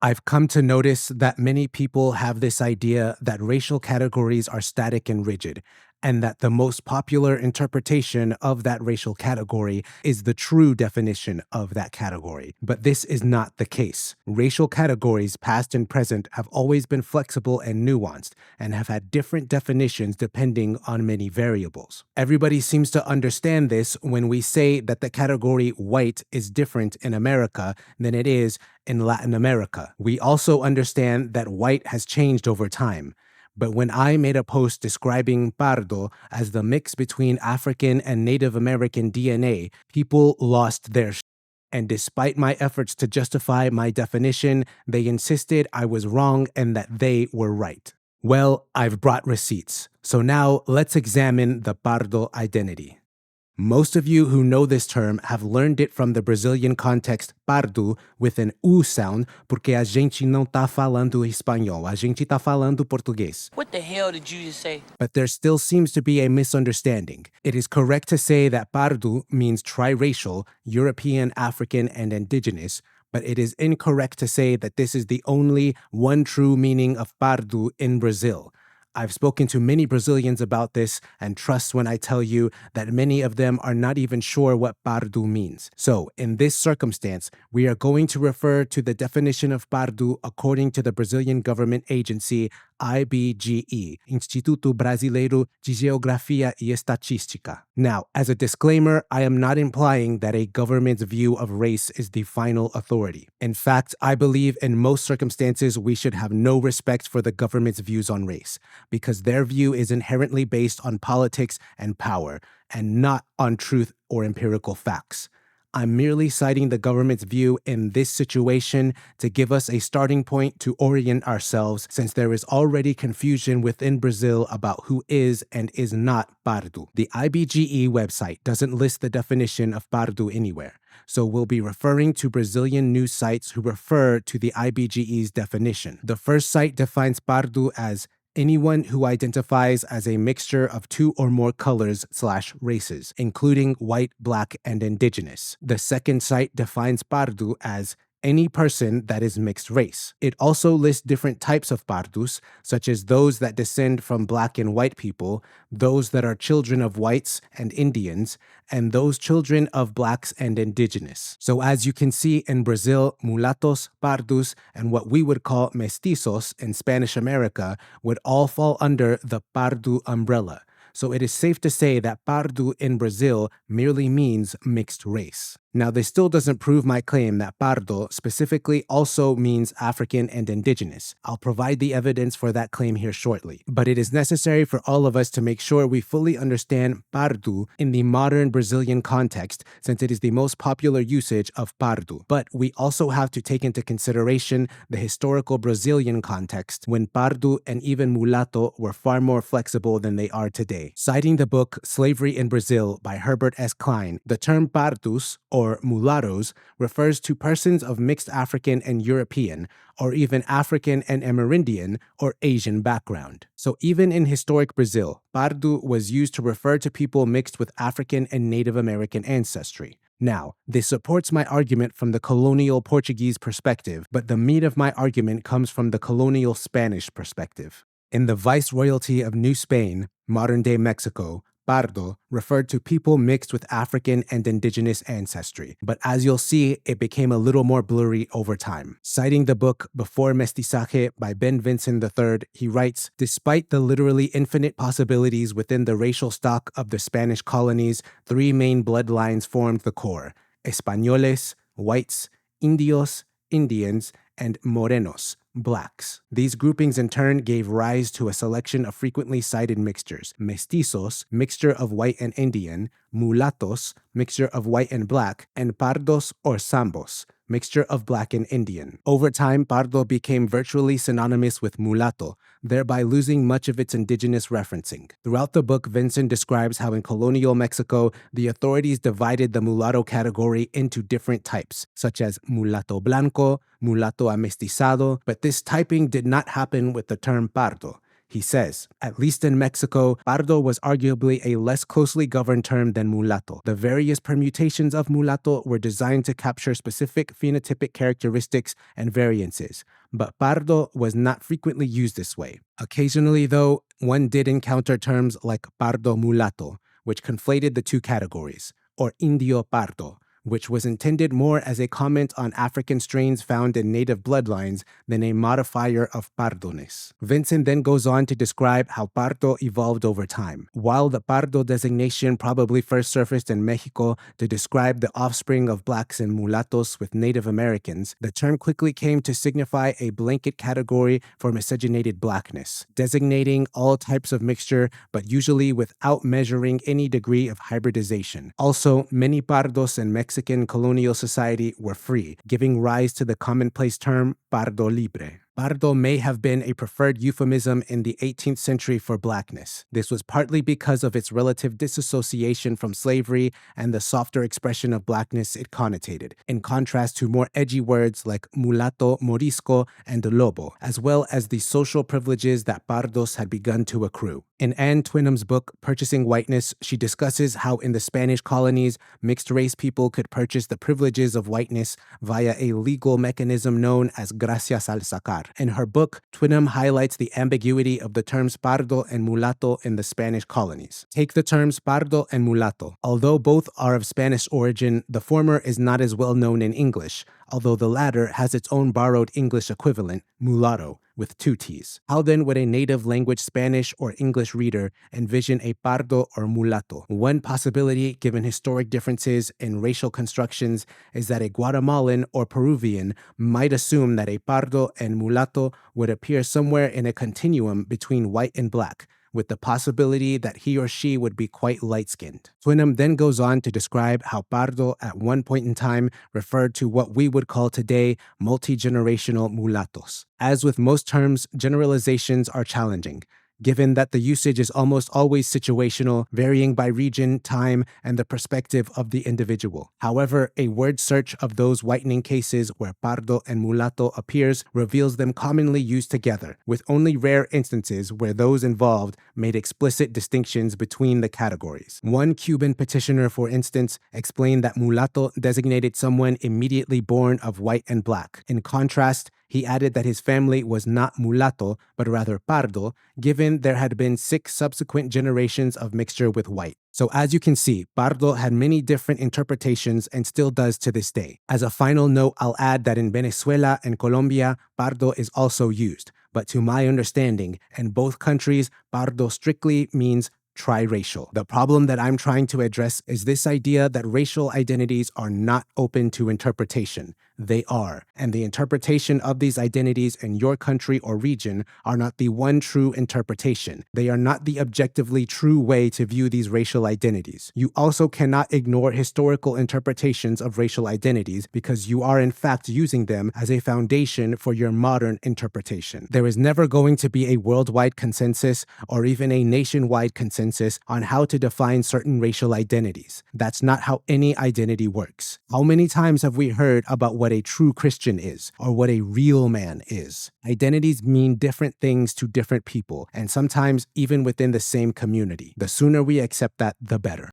I've come to notice that many people have this idea that racial categories are static and rigid, and that the most popular interpretation of that racial category is the true definition of that category. But this is not the case. Racial categories, past and present, have always been flexible and nuanced, and have had different definitions depending on many variables. Everybody seems to understand this when we say that the category white is different in America than it is in Latin America. We also understand that white has changed over time. But when I made a post describing Pardo as the mix between African and Native American DNA, people lost their shit. And despite my efforts to justify my definition, they insisted I was wrong and that they were right. Well, I've brought receipts. So now let's examine the Pardo identity. Most of you who know this term have learned it from the Brazilian context pardo with an U sound, porque a gente não tá falando espanhol, a gente tá falando português. What the hell did you just say? But there still seems to be a misunderstanding. It is correct to say that pardo means triracial, European, African, and indigenous, but it is incorrect to say that this is the only one true meaning of pardo in Brazil. I've spoken to many Brazilians about this and trust when I tell you that many of them are not even sure what pardo means. So, in this circumstance, we are going to refer to the definition of pardo according to the Brazilian government agency IBGE, Instituto Brasileiro de Geografia e Estatística. Now, as a disclaimer, I am not implying that a government's view of race is the final authority. In fact, I believe in most circumstances we should have no respect for the government's views on race, because their view is inherently based on politics and power, and not on truth or empirical facts. I'm merely citing the government's view in this situation to give us a starting point to orient ourselves, since there is already confusion within Brazil about who is and is not pardo. The IBGE website doesn't list the definition of pardo anywhere, so we'll be referring to Brazilian news sites who refer to the IBGE's definition. The first site defines pardo as anyone who identifies as a mixture of two or more colors/races, including white, black, and indigenous. The second site defines pardo as any person that is mixed race. It also lists different types of pardos, such as those that descend from black and white people, those that are children of whites and Indians, and those children of blacks and indigenous. So as you can see in Brazil, mulattos, pardos, and what we would call mestizos in Spanish America would all fall under the pardo umbrella. So it is safe to say that pardo in Brazil merely means mixed race. Now, this still doesn't prove my claim that pardo specifically also means African and indigenous. I'll provide the evidence for that claim here shortly. But it is necessary for all of us to make sure we fully understand pardo in the modern Brazilian context, since it is the most popular usage of pardo. But we also have to take into consideration the historical Brazilian context, when pardo and even mulatto were far more flexible than they are today. Citing the book Slavery in Brazil by Herbert S. Klein, the term pardos, or mulattoes, refers to persons of mixed African and European, or even African and Amerindian or Asian background. So even in historic Brazil, pardo was used to refer to people mixed with African and Native American ancestry. Now, this supports my argument from the colonial Portuguese perspective, but the meat of my argument comes from the colonial Spanish perspective. In the Viceroyalty of New Spain, modern-day Mexico, pardo referred to people mixed with African and indigenous ancestry, but as you'll see, it became a little more blurry over time. Citing the book Before Mestizaje by Ben Vinson III, he writes, "Despite the literally infinite possibilities within the racial stock of the Spanish colonies, three main bloodlines formed the core: Españoles, whites; Indios, Indians; and Morenos, blacks. These groupings in turn gave rise to a selection of frequently cited mixtures: mestizos, mixture of white and Indian; mulattos, mixture of white and black; and pardos or zambos, mixture of black and Indian. Over time, pardo became virtually synonymous with mulatto, thereby losing much of its indigenous referencing. Throughout the book, Vincent describes how in colonial Mexico, the authorities divided the mulatto category into different types, such as mulatto blanco, mulatto amestizado, but this typing did not happen with the term pardo. He says, at least in Mexico, pardo was arguably a less closely governed term than mulatto. The various permutations of mulatto were designed to capture specific phenotypic characteristics and variances, but pardo was not frequently used this way. Occasionally, though, one did encounter terms like pardo mulatto, which conflated the two categories, or indio pardo, which was intended more as a comment on African strains found in native bloodlines than a modifier of pardones. Vincent then goes on to describe how pardo evolved over time. While the pardo designation probably first surfaced in Mexico to describe the offspring of blacks and mulattoes with Native Americans, the term quickly came to signify a blanket category for miscegenated blackness, designating all types of mixture, but usually without measuring any degree of hybridization. Also, many pardos in Mexican colonial society were free, giving rise to the commonplace term pardo libre. Pardo may have been a preferred euphemism in the 18th century for blackness. This was partly because of its relative disassociation from slavery and the softer expression of blackness it connotated, in contrast to more edgy words like mulatto, morisco, and lobo, as well as the social privileges that pardos had begun to accrue. In Anne Twynham's book, Purchasing Whiteness, she discusses how in the Spanish colonies, mixed-race people could purchase the privileges of whiteness via a legal mechanism known as gracias al sacar. In her book, Twynham highlights the ambiguity of the terms pardo and mulatto in the Spanish colonies. Take the terms pardo and mulatto. Although both are of Spanish origin, the former is not as well known in English, although the latter has its own borrowed English equivalent, mulatto, with two T's. How then would a native language Spanish or English reader envision a pardo or mulatto? One possibility, given historic differences in racial constructions, is that a Guatemalan or Peruvian might assume that a pardo and mulatto would appear somewhere in a continuum between white and black, with the possibility that he or she would be quite light-skinned. Twynham then goes on to describe how pardo at one point in time referred to what we would call today multi-generational mulattos. As with most terms, generalizations are challenging, given that the usage is almost always situational, varying by region, time, and the perspective of the individual. However, a word search of those whitening cases where pardo and mulatto appears reveals them commonly used together, with only rare instances where those involved made explicit distinctions between the categories. One Cuban petitioner, for instance, explained that mulatto designated someone immediately born of white and black. In contrast, he added that his family was not mulatto, but rather pardo, given there had been 6 subsequent generations of mixture with white. So as you can see, pardo had many different interpretations and still does to this day. As a final note, I'll add that in Venezuela and Colombia, pardo is also used. But to my understanding, in both countries, pardo strictly means triracial. The problem that I'm trying to address is this idea that racial identities are not open to interpretation. They are, and the interpretation of these identities in your country or region are not the one true interpretation. They are not the objectively true way to view these racial identities. You also cannot ignore historical interpretations of racial identities because you are in fact using them as a foundation for your modern interpretation. There is never going to be a worldwide consensus or even a nationwide consensus on how to define certain racial identities. That's not how any identity works. How many times have we heard about what a true Christian is, or what a real man is? Identities mean different things to different people, and sometimes even within the same community. The sooner we accept that, the better.